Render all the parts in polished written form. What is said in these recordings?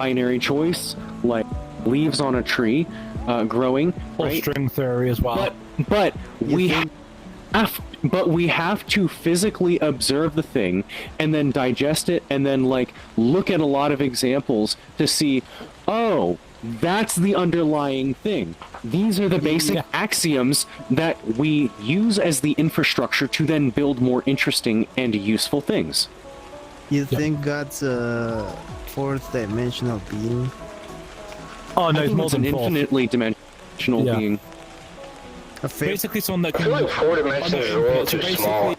binary choice, like leaves on a tree, growing. Or right? string theory as well. But we have to physically observe the thing and then digest it and then like look at a lot of examples to see, oh, that's the underlying thing. These are the basic axioms that we use as the infrastructure to then build more interesting and useful things. You think God's a fourth dimensional being? Oh no, I it's think more it's than an four. infinitely dimensional being. Basically someone that I can... feel like 4 dimensions is a little too small.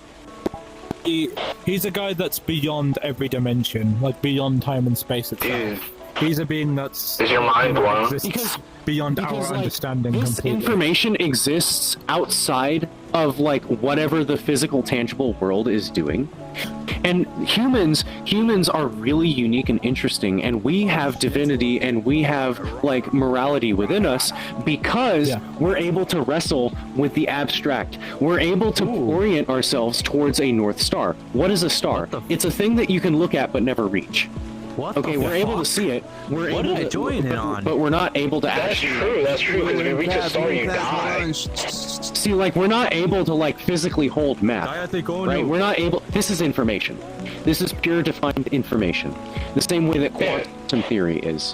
He's a guy that's beyond every dimension, like beyond time and space itself. Dude, He's a being that's... is your mind blown? exists beyond our like, understanding this completely. information exists outside of like whatever the physical tangible world is doing, and humans are really unique and interesting, and we have divinity and we have like morality within us because we're able to wrestle with the abstract. We're able to orient ourselves towards a North Star. What is a star? It's a thing that you can look at but never reach. What? Okay, we're able to see it. What did I join in on? But we're not able to That's true, because if you reach a star, you die. see, like, we're not able to, like, physically hold map, right? We're not able... This is information. This is pure defined information. The same way that quantum theory is.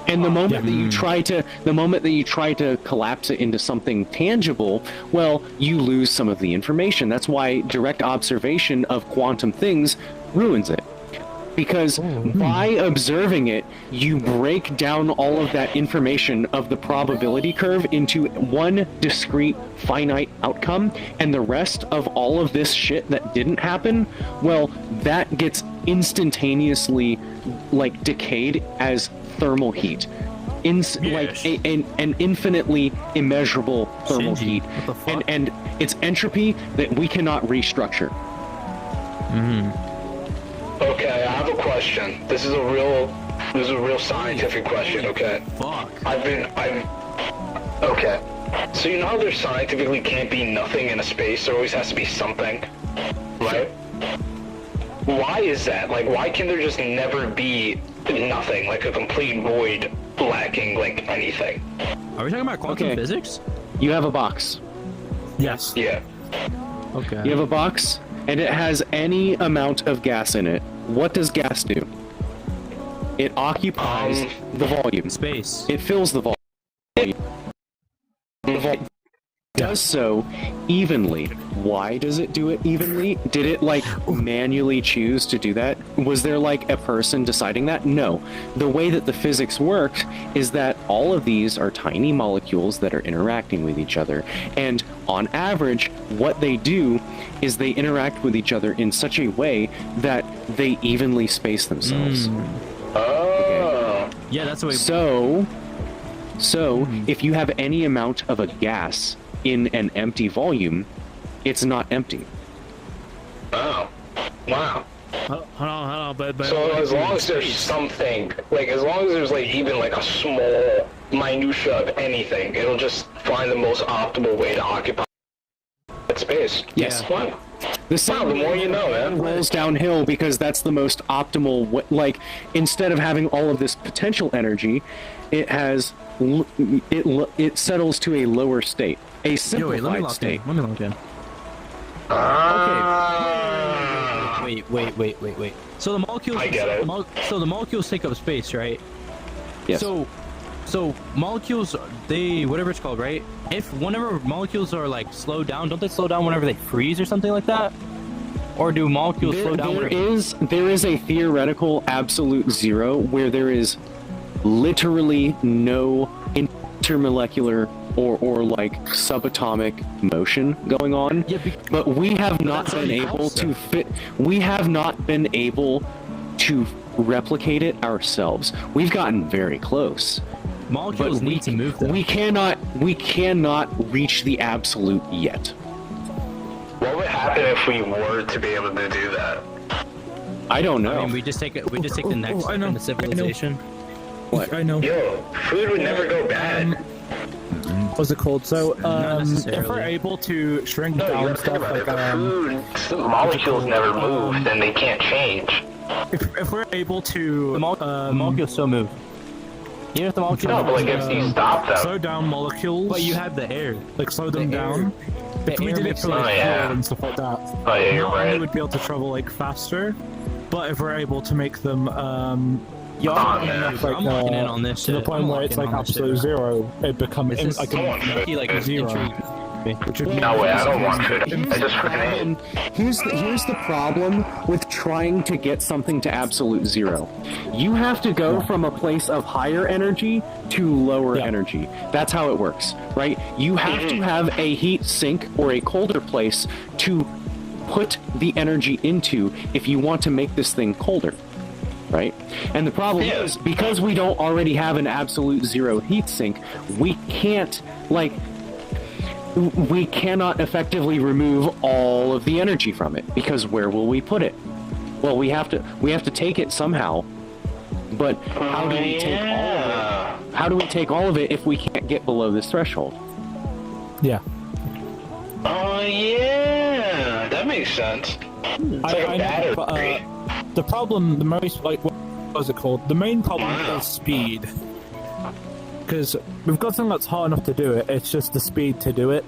And the moment that you try to collapse it into something tangible, well, you lose some of the information. That's why direct observation of quantum things ruins it. Because by observing it, you break down all of that information of the probability curve into one discrete, finite outcome, and the rest of all of this shit that didn't happen, well, that gets instantaneously, like, decayed as thermal heat. Like an infinitely immeasurable thermal heat. And it's entropy that we cannot restructure. Okay, I have a question. This is a real scientific question, okay? Fuck. Okay. So you know how there scientifically can't be nothing in a space, there always has to be something, right? Why is that? Like, why can there just never be nothing, like a complete void, lacking, like, anything? Are we talking about quantum physics? You have a box. Yes. Yeah. Okay. You have a box, and it has any amount of gas in it. What does gas do? It occupies the volume. Space. It fills the volume. The volume does so evenly. Why does it do it evenly? Did it, like, manually choose to do that? Was there, like, a person deciding that? No. The way that the physics works is that all of these are tiny molecules that are interacting with each other. And on average, what they do is they interact with each other in such a way that they evenly space themselves. Oh. Yeah, that's the way. So if you have any amount of a gas in an empty volume, it's not empty. Oh. Wow. Hold on, but So as long as there's something, like, as long as there's, like, even, like, a small minutia of anything, it'll just find the most optimal way to occupy that space. Yes. Wow. The more you know, man. rolls downhill because that's the most optimal. Like, instead of having all of this potential energy, it has it settles to a lower state, a simplified state. Let me lock in. Wait. So the molecules. I get it. So the molecules take up space, right? Yes. So molecules, they, whatever it's called, right? Whenever molecules are, like, slowed down, don't they slow down whenever they freeze or something like that? Or do molecules slow down? There is a theoretical absolute zero where there is literally no intermolecular or like subatomic motion going on. Yeah, but we have not been able to we have not been able to replicate it ourselves. We've gotten very close. Molecules need to move them. We cannot reach the absolute yet. What would happen if we were to be able to do that? I don't know. I mean, we just take the next step in the civilization. What? I know. Yo, food would never go bad. What's it called? So, Not if necessarily. we're able to shrink No, down you're stuff right. like, If the food molecules never move, then they can't change. if we're able to The molecules still move. Even if the molecules No, but like if you stop them. slow down molecules, but you have the air. like slow them down. If we air did it makes for it- like Oh, yeah. fuel and stuff like that, Oh yeah, you're not only right. would be able to travel like faster, but if we're able to make them Yo, Oh, I'm, man. enough, like, I'm locking in on this to the shit. point I'm where it's locking like on this shit, absolute bro. zero, it becomes This is like I want He, like, zero. intrigued me. Which would No way, I don't want to. I Here's just freaking hate. here's the problem with trying to get something to absolute zero. You have to go from a place of higher energy to lower Yeah. energy. That's how it works, right? You have to have a heat sink or a colder place to put the energy into if you want to make this thing colder, right? And the problem Yeah. is, because we don't already have an absolute zero heat sink, we can't, like, we cannot effectively remove all of the energy from it, because where will we put it? Well, we have to take it somehow. But how do we take all of it? How do we take all of it if we can't get below this threshold? Yeah. Oh yeah, that makes sense. It's like a I know, battery. but the problem, the most, like, what was it called? The main problem is speed. Because we've got something that's hard enough to do it, it's just the speed to do it.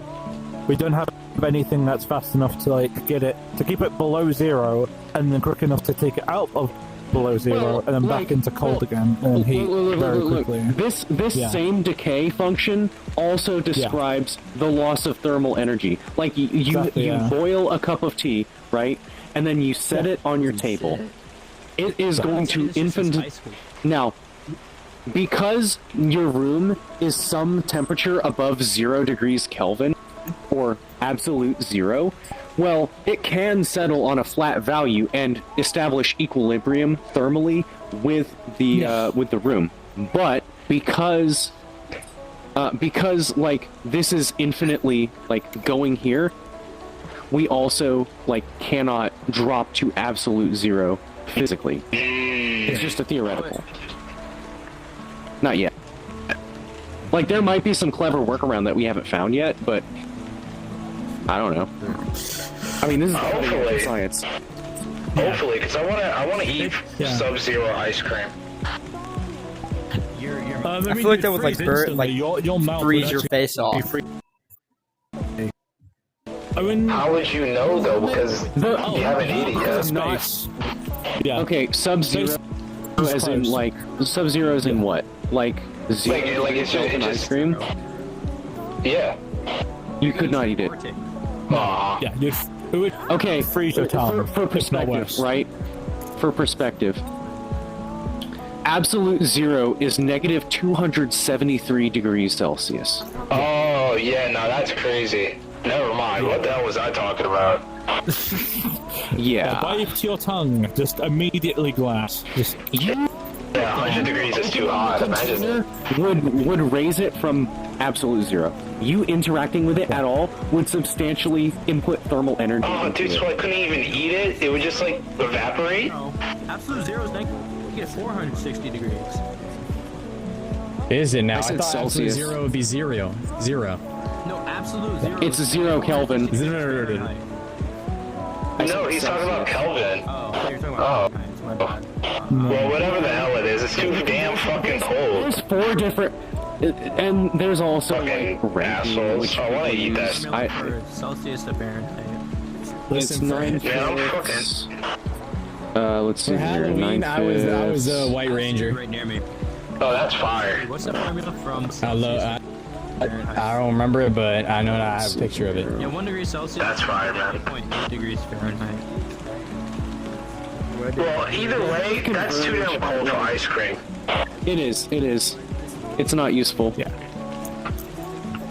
We don't have anything that's fast enough to, like, get it, to keep it below zero, and then quick enough to take it out of below zero, Well, and then back like, into cold well, again, and then heat very Look, quickly. this Yeah. same decay function also describes the loss of thermal energy. Like you Exactly, yeah. boil a cup of tea, right, and then you set it on your table. It is going to now. Because your room is some temperature above 0 degrees Kelvin, or absolute zero, well, it can settle on a flat value and establish equilibrium thermally with the room. But because like this is infinitely like going here, we also like cannot drop to absolute zero physically. It's just a theoretical. Not yet. Like, there might be some clever workaround that we haven't found yet, but I don't know. I mean, this is Hopefully. science. Hopefully, because I wanna eat Yeah. Sub-Zero ice cream. I feel like that would, like, burn, like, you'll melt, freeze but your actually face be off. free- I mean, How would you know though? Because you haven't eaten it yet. nice. Yeah. Okay, Sub-Zero as in, close. like, Sub-Zero as in what? Like, zero Like, it's just- Kelvin it ice just- cream? Yeah. You could not eat it. Aw. Yeah, it would Okay, freeze your tongue. for if not perspective, worse. right? For perspective, absolute zero is negative 273 degrees Celsius. Oh yeah, no, that's crazy. Never mind. What the hell was I talking about? Yeah. Bite your tongue, just immediately glass. Just You Yeah, 100 degrees is too hot. Imagine. would raise it from absolute zero. You interacting with it at all would substantially input thermal energy. Oh, into dude, it. so I couldn't even eat it. It would just like evaporate. Absolute zero is negative. You get 460 degrees. Is it now? I, said thought absolute Celsius. zero would be zero. Zero. No, absolute zero. It's 0 Kelvin. No, he's talking about Kelvin. Oh, I thought you were talking about Fahrenheit. My bad. Well, whatever the hell it is, it's too damn fucking cold. There's 4 different, and there's also Fucking like ranking, assholes. which I wanna eat that. people use. For Celsius to Fahrenheit. It's Listen, 9 Yeah, I'm fifths. Let's see For here. Halloween, 9 I was fifths. a White Ranger. Right near me. Oh, that's fire. What's the formula from I Celsius? I don't remember it, but I know that I have a picture of it. Yeah, 1 degree Celsius. That's fire, man. 8.8 degrees Fahrenheit. Well, either way, that's too damn cold for ice cream. It is. It is. It's not useful. yeah.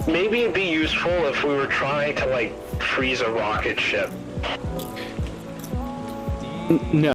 Maybe it'd be useful if we were trying to like freeze a rocket ship. No.